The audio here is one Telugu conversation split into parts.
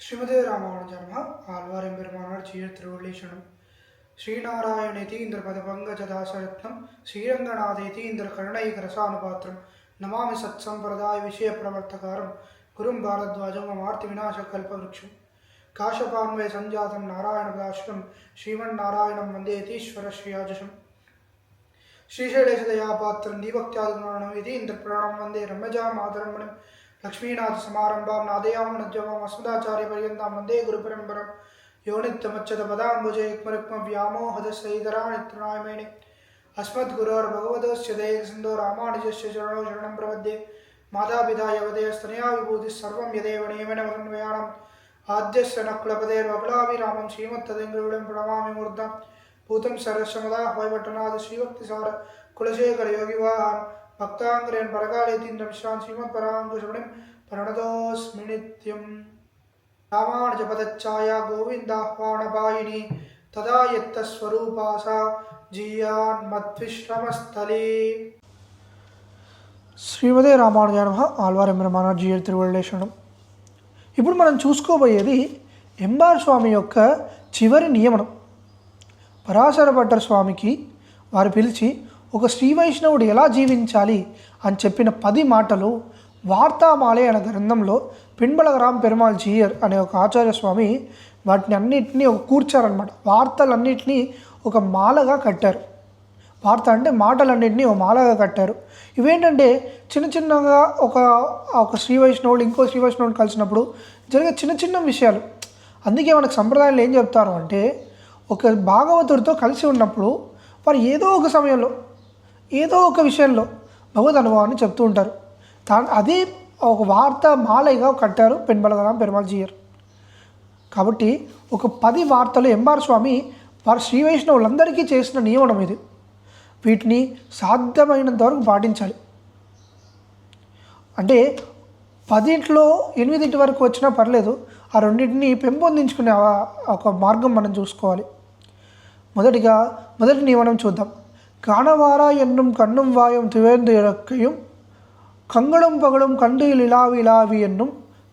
ஸ்ரீமதே ராமானுஜர்ம ஆழ்வாரெம்பெருமானார் ஜீயர் திருவள்ளீசனம் ஸ்ரீநாராயணேதி இந்திர பதபங்கஜதாசரத்னம் ஸ்ரீரங்கநாதேதி இந்திர கருணைகரசானுபாத்திரம் நமாமி சத் சம்பிரதாய விஷய பிரவர்த்தகாரம் குரும் பாரத்வாஜம் அமார்த்தி விநாச கல்பவருஷம் காஷபான்வய சஞ்சாதம் நாராயணபதாஸ்ரம் ஸ்ரீமன்னாராயணம் வந்தே யதீஸ்வர ஸ்ரீயாஜசம் श्रीशैलेशदयापात्रं दीभक्त्यादिगुणाणं इति इन्द्रप्राणं वन्दे रम्यजा मातरमणिं लक्ष्मीनाथसमारम्भां नादयामनज्जमां अस्मदाचार्यपर्यन्तां वन्दे गुरुपरम्परां यो नित्यमच्युतपदाम्बुजे युग्मरुक्मव्यामोहदशैधराणितृणायमेने अस्मद्गुरोर्भगवतोस्य दयैकसिन्धो रामानुजस्य चरणौ शरणं प्रपद्ये मातापिता यवदयस्तनया विभूतिः सर्वं यदेव नियमेन वदन्वयाणाम् आद्यस्य नकुलपतेर्वकुलाभिरामं श्रीमत्तदेङ्गरुडं प्रणमामि मूर्धम् भूतं सरस्वमदा वैवटनाथ श्रीभक्तिसार कुलशेखर योगिवाहन भक्तांग्रेन परकालेतीन्द्र विश्रांत श्रीमत्परांकुशमणिं प्रणतोऽस्मि नित्यं रामानुजपदच्छाया गोविन्दाह्वानपायिनी तदा यत्तस्वरूपा सा जीयान्मद्विश्रमस्थले శ్రీమదే రామానుజాయ నమః ఆళ్వారెంబెరుమానార్ జీయర్ తిరువళ్ళేశనం. ఇప్పుడు మనం చూసుకోబోయేది ఎంబార్ స్వామి యొక్క చివరి నియమనం. పరాశర భట్టర్ స్వామికి వారు పిలిచి ఒక శ్రీ వైష్ణవుడు ఎలా జీవించాలి అని చెప్పిన 10 మాటలు వార్తామాలే అనే గ్రంథంలో పిన్బలగరాం పెరుమాళ్ జీయర్ అనే ఒక ఆచార్య స్వామి వాటిని అన్నిటినీ ఒక కూర్చారనమాట. వార్తలన్నింటినీ ఒక మాలగా కట్టారు. వార్త అంటే మాటలన్నింటినీ ఒక మాలగా కట్టారు. ఇవేంటంటే చిన్న చిన్నగా ఒక శ్రీ వైష్ణవుడు ఇంకో శ్రీ వైష్ణవుడు కలిసినప్పుడు జరిగే చిన్న చిన్న విషయాలు. అందుకే మనకు సంప్రదాయాలు ఏం చెప్తారు అంటే, ఒక భాగవతుడితో కలిసి ఉన్నప్పుడు వారు ఏదో ఒక సమయంలో ఏదో ఒక విషయంలో భగవద్ అనుభవాన్ని చెప్తూ ఉంటారు. అదే ఒక వార్త మాలగా కట్టారు పిన్బలగరాం పెరుమాళ్ జీయర్. కాబట్టి ఒక 10 వార్తలు ఎంబార్ స్వామి వారు శ్రీ వైష్ణవులందరికీ చేసిన నియమనం ఇది. వీటిని సాధ్యమైనంత వరకు పాటించాలి. అంటే 10లో 8 వరకు వచ్చినా పర్లేదు, ఆ రెండింటిని పెంపొందించుకునే ఒక మార్గం మనం చూసుకోవాలి. మొదటి నియమనం చూద్దాం. కాణవారా ఎన్నుం కన్నుం వాయం తివేందు ఇరక్కయం కంగళం పగళం కండిల్ ఇలావి ఎన్నుం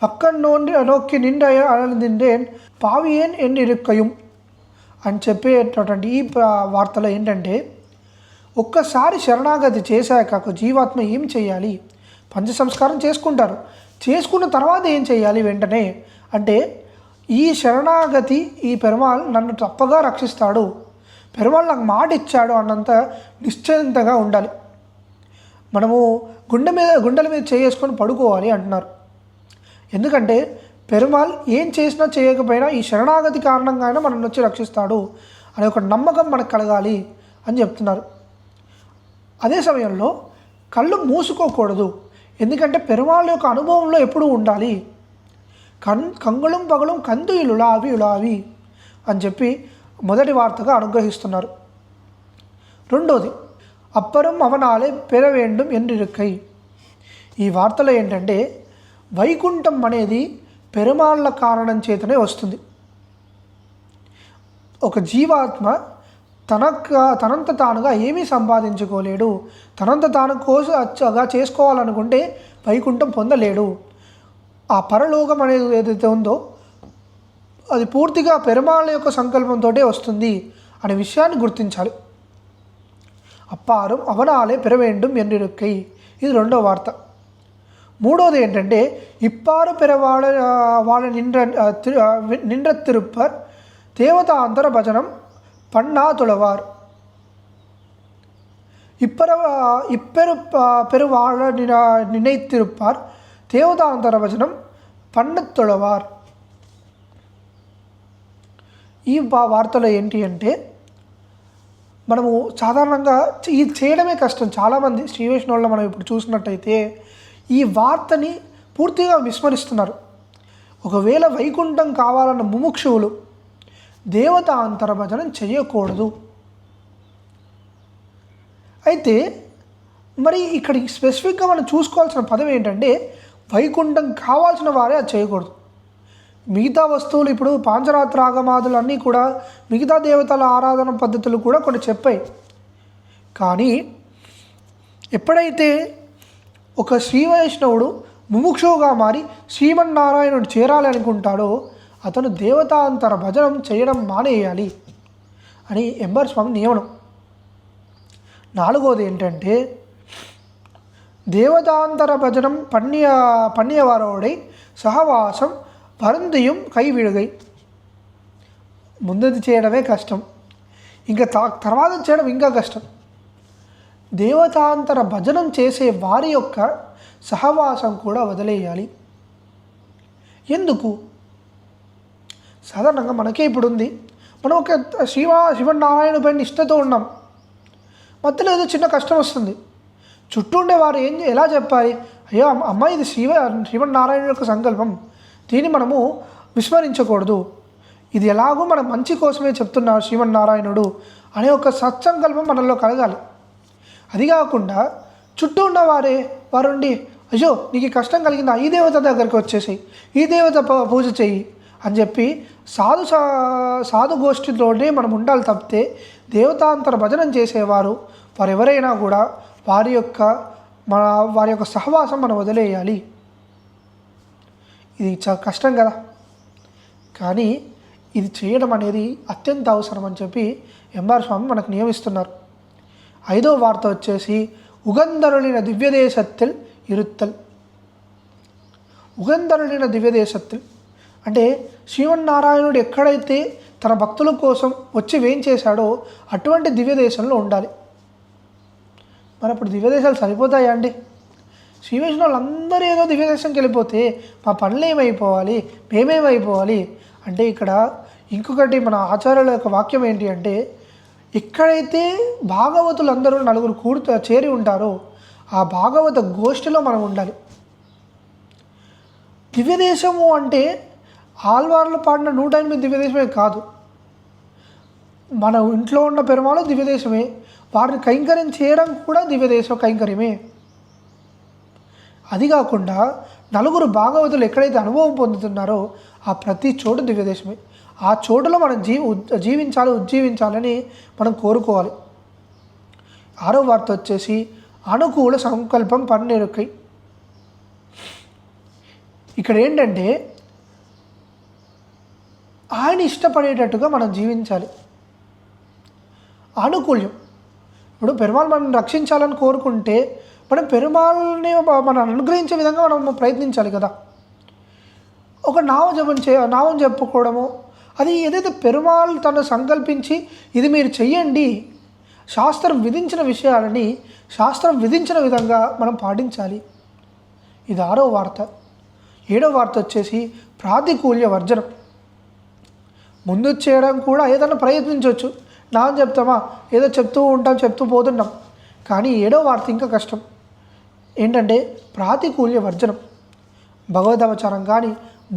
పక్కన్నోండి అనొక్కి నిండ అలదిండేన్ పావియేన్ ఎన్ ఇరుక్కయం అని చెప్పేటటువంటి ఈ వార్తలో ఏంటంటే, ఒక్కసారి శరణాగతి చేశాక ఒక జీవాత్మ ఏం చేయాలి? పంచ సంస్కారం చేసుకుంటారు. చేసుకున్న తర్వాత ఏం చేయాలి వెంటనే అంటే, ఈ శరణాగతి ఈ పెరుమాళ్ నన్ను తప్పగా రక్షిస్తాడు, పెరుమాళ్ నాకు మాట ఇచ్చాడు అన్నంత నిశ్చయంతగా ఉండాలి. మనము గుండెల మీద చేసుకొని పడుకోవాలి అంటున్నారు. ఎందుకంటే పెరుమాళ్ ఏం చేసినా చేయకపోయినా ఈ శరణాగతి కారణంగా అయినా మనల్ని వచ్చి రక్షిస్తాడు అనే ఒక నమ్మకం మనకు కలగాలి అని చెప్తున్నారు. అదే సమయంలో కళ్ళు మూసుకోకూడదు. ఎందుకంటే పెరుమాళ్ యొక్క అనుభవంలో ఎప్పుడూ ఉండాలి. కంగుళం పగలం కందు ఉలావి అని చెప్పి మొదటి వార్తగా అనుగ్రహిస్తున్నారు. రెండోది, అప్పరం అవనాలే పెరవేండం ఎన్నిరుక్కై. ఈ వార్తలో ఏంటంటే, వైకుంఠం అనేది పెరుమాళ్ళ కారణం చేతనే వస్తుంది. ఒక జీవాత్మ తనంత తానుగా ఏమీ సంపాదించుకోలేడు. తనంత తాను కోసగా చేసుకోవాలనుకుంటే వైకుంఠం పొందలేడు. ఆ పరలోకం అనేది ఏదైతే ఉందో అది పూర్తిగా పెరుమాళ్ యొక్క సంకల్పంతో వస్తుంది అనే విషయాన్ని గుర్తించాలి. అప్పారం అవనాలే పెరవేండం ఎన్నిరుక్కై, ఇది రెండో వార్త. మూడోది ఏంటంటే, ఇప్పారు వాళ్ళ నిండ్ర తిరుప్పర్ దేవతాంతర భజనం పన్నా తుళవార్. ఇప్పెరు పెరువాళ నినైతిరుప్పార్ దేవతాంతర భజనం పన్న తుళవార్. ఈ వార్తలో ఏంటి అంటే, మనము సాధారణంగా ఇది చేయడమే కష్టం. చాలామంది శ్రీ వైష్ణవుల్లో మనం ఇప్పుడు చూసినట్టయితే ఈ వార్తని పూర్తిగా విస్మరిస్తున్నారు. ఒకవేళ వైకుంఠం కావాలన్న ముముక్షువులు దేవతాంతర భజనం చేయకూడదు. అయితే మరి ఇక్కడ స్పెసిఫిక్గా మనం చూసుకోవాల్సిన పదం ఏంటంటే, వైకుంఠం కావాల్సిన వారే అది చేయకూడదు. మిగతా వస్తువులు ఇప్పుడు పాంచరాత్రాగమాదులు అన్నీ కూడా మిగతా దేవతల ఆరాధన పద్ధతులు కూడా కొన్ని చెప్పాయి. కానీ ఎప్పుడైతే ఒక శ్రీ వైష్ణవుడు ముముక్షువుగా మారి శ్రీమన్నారాయణుడు చేరాలి అనుకుంటాడో అతను దేవతాంతర భజనం చేయడం మానేయాలి అని ఎంబర్ స్వామి నియమనం. 4వది ఏంటంటే దేవతాంతర భజనం పన్నియవారోడై సహవాసం పరందియం కైవిడుగై. ముందుది చేయడమే కష్టం, ఇంకా తర్వాత చేయడం ఇంకా కష్టం. దేవతాంతర భజనం చేసే వారి యొక్క సహవాసం కూడా వదిలేయాలి. ఎందుకు? సాధారణంగా మనకే ఇప్పుడు ఉంది, మనం ఒక శివనారాయణపై నిష్ఠతో ఉన్నాం, మధ్యలో ఏదో చిన్న కష్టం వస్తుంది, చుట్టూ ఉండేవారు ఎలా చెప్పాలి? అయ్యో అమ్మ, ఇది శ్రీమన్నారాయణ యొక్క సంకల్పం, దీన్ని మనము విస్మరించకూడదు, ఇది ఎలాగో మన మంచి కోసమే చెప్తున్నారు శ్రీమన్నారాయణుడు అనే ఒక సత్సంకల్పం మనలో కలగాలి. అది కాకుండా చుట్టూ ఉన్నవారే వారుండి, అయ్యో నీకు కష్టం కలిగిందా, ఈ దేవత దగ్గరికి వచ్చేసి ఈ దేవత పూజ చెయ్యి అని చెప్పి సాధు గోష్ఠిలోనే మనం ఉండాలి తప్పితే దేవతాంతర భజనం చేసేవారు వారు ఎవరైనా కూడా వారి యొక్క సహవాసం మనం వదిలేయాలి. ఇది కష్టం కదా, కానీ ఇది చేయడం అనేది అత్యంత అవసరం అని చెప్పి ఎంఆర్ స్వామి మనకు నియమిస్తున్నారు. 5వ వార్త వచ్చేసి ఉగంధరులిన దివ్యదేశత్తిల్ ఇరుత్తల్. ఉగంధరులిన దివ్యదేశత్తిల్ అంటే శ్రీమన్నారాయణుడు ఎక్కడైతే తన భక్తుల కోసం వచ్చి వేయించేశాడో అటువంటి దివ్యదేశంలో ఉండాలి. మరి అప్పుడు దివ్యదేశాలు సరిపోతాయా అండి? శ్రీవైష్ణవులు అందరూ ఏదో దివ్యదేశంకి వెళ్ళిపోతే మా పనులు ఏమైపోవాలి, మేమేమైపోవాలి అంటే ఇక్కడ ఇంకొకటి మన ఆచార్యుల యొక్క వాక్యం ఏంటి అంటే, ఎక్కడైతే భాగవతులందరూ నలుగురు చేరి ఉంటారో ఆ భాగవత గోష్ఠిలో మనం ఉండాలి. దివ్యదేశము అంటే ఆళ్వార్లు పాడిన 108 దివ్యదేశమే కాదు, మన ఇంట్లో ఉన్న పెరుమాళు దివ్యదేశమే, వారిని కైంకర్యం చేయడం కూడా దివ్యదేశం కైంకర్యమే. అది కాకుండా నలుగురు భాగవతులు ఎక్కడైతే అనుభవం పొందుతున్నారో ఆ ప్రతి చోటు దివ్యదేశమే. ఆ చోటులో మనం ఉజ్జీవించాలని మనం కోరుకోవాలి. 6వ వార్త వచ్చేసి అనుకూల సంకల్పం పన్నెరుకై. ఇక్కడ ఏంటంటే ఆయన ఇష్టపడేటట్టుగా మనం జీవించాలి. ఆనుకూల్యం, ఇప్పుడు పెరుమాళ్ మనం రక్షించాలని కోరుకుంటే మనం పెరుమాళ్ళని మనం అనుగ్రహించే విధంగా మనం ప్రయత్నించాలి కదా. ఒక నామం చెప్పుకోవడము, అది ఏదైతే పెరుమాళ్ తను సంకల్పించి ఇది మీరు చెయ్యండి, శాస్త్రం విధించిన విషయాలని శాస్త్రం విధించిన విధంగా మనం పాటించాలి. ఇది 6వ వార్త. 7వ వార్త వచ్చేసి ప్రాతికూల్య వర్జనం. ముందు చేయడం కూడా ఏదైనా ప్రయత్నించవచ్చు, నామం చెప్తామా ఏదో చెప్తూ పోతున్నాం, కానీ 7వ వార్త ఇంకా కష్టం. ఏంటంటే ప్రాతికూల్య వర్జనం. భగవదపచారం కానీ,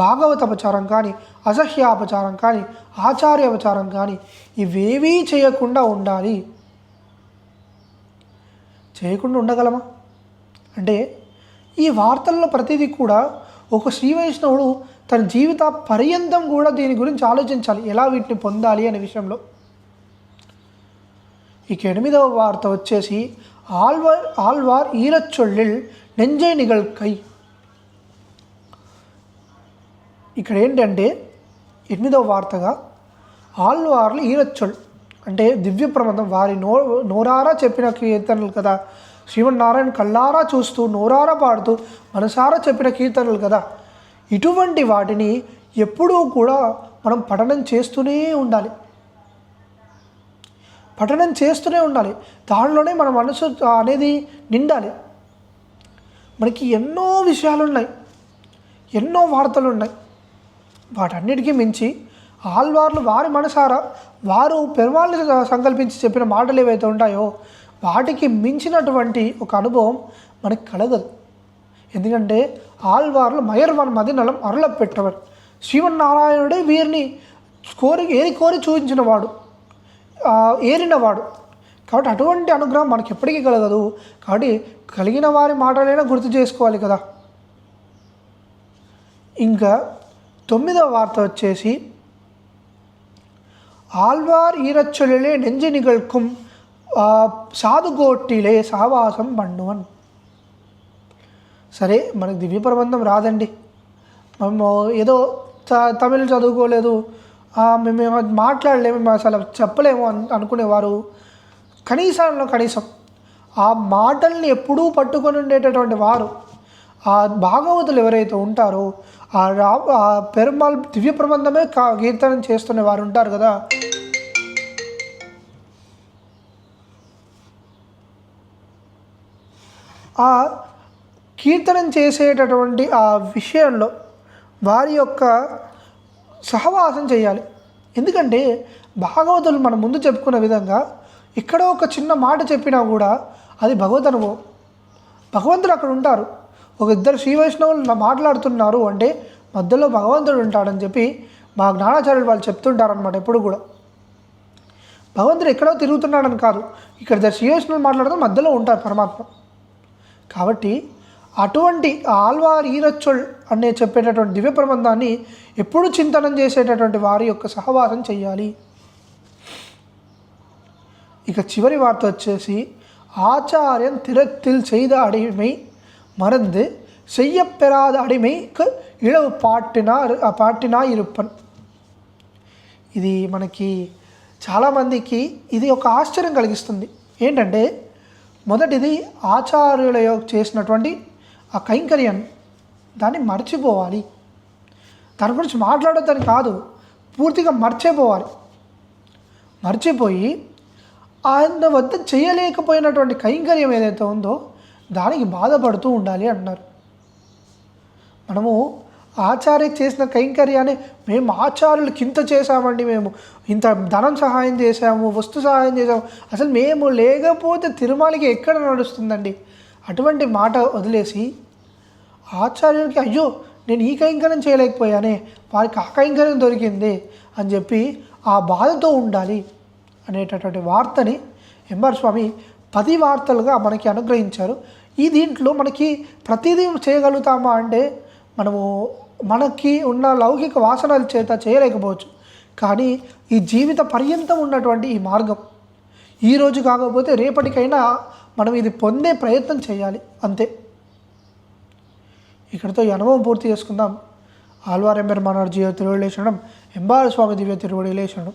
భాగవతపచారం కానీ, అసహ్యాపచారం కానీ, ఆచార్యాపచారం కానీ ఇవేవీ చేయకుండా ఉండాలి. చేయకుండా ఉండగలమా అంటే ఈ వార్తల్లో ప్రతిదీ కూడా ఒక శ్రీ వైష్ణవుడు తన జీవిత పర్యంతం కూడా దీని గురించి ఆలోచించాలి, ఎలా వీటిని పొందాలి అనే విషయంలో. ఇక 8వ వార్త వచ్చేసి ఆళ్వార్ ఈరచ్చొల్లిల్ నెంజై నిగల్కై. ఇక్కడ ఏంటంటే 8వ వార్తగా ఆళ్వార్లు ఈరచ్చొల్ అంటే దివ్య ప్రబంధం, వారి నోరారా చెప్పిన కీర్తనలు కదా, శ్రీమన్నారాయణ కళ్ళారా చూస్తూ నోరారా పాడుతూ మనసారా చెప్పిన కీర్తనలు కదా. ఇటువంటి వాటిని ఎప్పుడూ కూడా మనం పఠనం చేస్తూనే ఉండాలి. దానిలోనే మన మనసు అనేది నిండాలి. మనకి ఎన్నో విషయాలు ఉన్నాయి, ఎన్నో వార్తలు ఉన్నాయి. వాటన్నిటికీ మించి ఆళ్వార్లు వారి మనసారా వారు పెరుమాళ్ళని సంకల్పించి చెప్పిన మాటలు ఏవైతే ఉంటాయో వాటికి మించినటువంటి ఒక అనుభవం మనకి కలగదు. ఎందుకంటే ఆళ్వార్లు మయర్వన్ మదినలం అరుల పెట్టవర్, శ్రీమన్నారాయణుడే వీరిని కోరి చూపించినవాడు, ఏరినవాడు. కాబట్టి అటువంటి అనుగ్రహం మనకి ఎప్పటికీ కలగదు. కాబట్టి కలిగిన వారి మాటలైనా గుర్తు చేసుకోవాలి కదా. ఇంకా 9వ వార్త వచ్చేసి ఆళ్వార్ ఈరచ్చొలిలే నెంజి నిగల్కుం సాధుగోట్టిలే సహవాసం బండువన్. సరే, మనకు దివ్య ప్రబంధం రాదండి, మేము ఏదో తమిళ్ చదువుకోలేదు, మేము మాట్లాడలేము, మేము అసలు చెప్పలేము అనుకునేవారు కనీసం ఆ మాటల్ని ఎప్పుడూ పట్టుకొని ఉండేటటువంటి వారు, ఆ భాగవతులు ఎవరైతే ఉంటారో ఆ పెరుమాళ్ దివ్య ప్రబంధమే కీర్తనం చేస్తున్న వారు ఉంటారు కదా, ఆ కీర్తనం చేసేటటువంటి ఆ విషయంలో వారి యొక్క సహవాసం చేయాలి. ఎందుకంటే భాగవతులు మనం ముందు చెప్పుకున్న విధంగా ఎక్కడో ఒక చిన్న మాట చెప్పినా కూడా అది భగవద్ అనుభవం. భగవంతుడు అక్కడ ఉంటారు. ఒక ఇద్దరు శ్రీ వైష్ణవులు మాట్లాడుతున్నారు అంటే మధ్యలో భగవంతుడు ఉంటాడని చెప్పి మా జ్ఞానాచార్యులు వాళ్ళు చెప్తుంటారనమాట. ఎప్పుడు కూడా భగవంతుడు ఎక్కడో తిరుగుతున్నాడని కాదు, ఇక్కడ ఇద్దరు శ్రీ వైష్ణవులు మాట్లాడుతూ మధ్యలో ఉంటారు పరమాత్మ. కాబట్టి అటువంటి ఆల్వార్ ఈరచ్చొల్ అనే చెప్పేటటువంటి దివ్య ప్రబంధాన్ని ఎప్పుడు చింతనం చేసేటటువంటి వారి యొక్క సహవాసం చెయ్యాలి. ఇక చివరి వార్త వచ్చేసి ఆచార్యం తిరత్తిల్ செய்த அடிமை மறந்து செய்யப்பெறாத அடிமைக்கு இழவு పాటినా ఇరుప్పన్. ఇది మనకి చాలామందికి ఇది ఒక ఆశ్చర్యం కలిగిస్తుంది. ఏంటంటే మొదటిది ఆచార్యుల చేసినటువంటి ఆ కైంకర్యాన్ని దాన్ని మర్చిపోవాలి. దాని గురించి మాట్లాడొద్దని కాదు, పూర్తిగా మర్చిపోయి ఆయన వద్ద చేయలేకపోయినటువంటి కైంకర్యం ఏదైతే ఉందో దానికి బాధపడుతూ ఉండాలి అన్నారు. మనము ఆచార్య చేసిన కైంకర్యాన్ని మేము ఆచార్యులకి ఇంత చేశామండి, మేము ఇంత ధనం సహాయం చేశాము, వస్తు సహాయం చేశాము, అసలు మేము లేకపోతే తిరుమలకి ఎక్కడ నడుస్తుందండి, అటువంటి మాట వదిలేసి ఆచార్యులకి అయ్యో నేను ఈ కైంకర్యం చేయలేకపోయానే, వారికి ఆ కైంకర్యం దొరికింది అని చెప్పి ఆ బాధతో ఉండాలి అనేటటువంటి వార్తని ఎంఆర్ స్వామి 10 వార్తలుగా మనకి అనుగ్రహించారు. దీంట్లో మనకి ప్రతిదీ చేయగలుగుతామా అంటే మనకి ఉన్న లౌకిక వాసనల చేత చేయలేకపోవచ్చు. కానీ ఈ జీవిత పర్యంతం ఉన్నటువంటి ఈ మార్గం ఈరోజు కాకపోతే రేపటికైనా మనం ఇది పొందే ప్రయత్నం చేయాలి అంతే. ఇక్కడితో ఈ అనుభవం పూర్తి చేసుకుందాం. ఆళ్వార్ ఎంబెరుమానార్ జీవ తిరువడిలే శరణం. ఎంబార్ స్వామి దివ్య తిరువడిలే శరణం.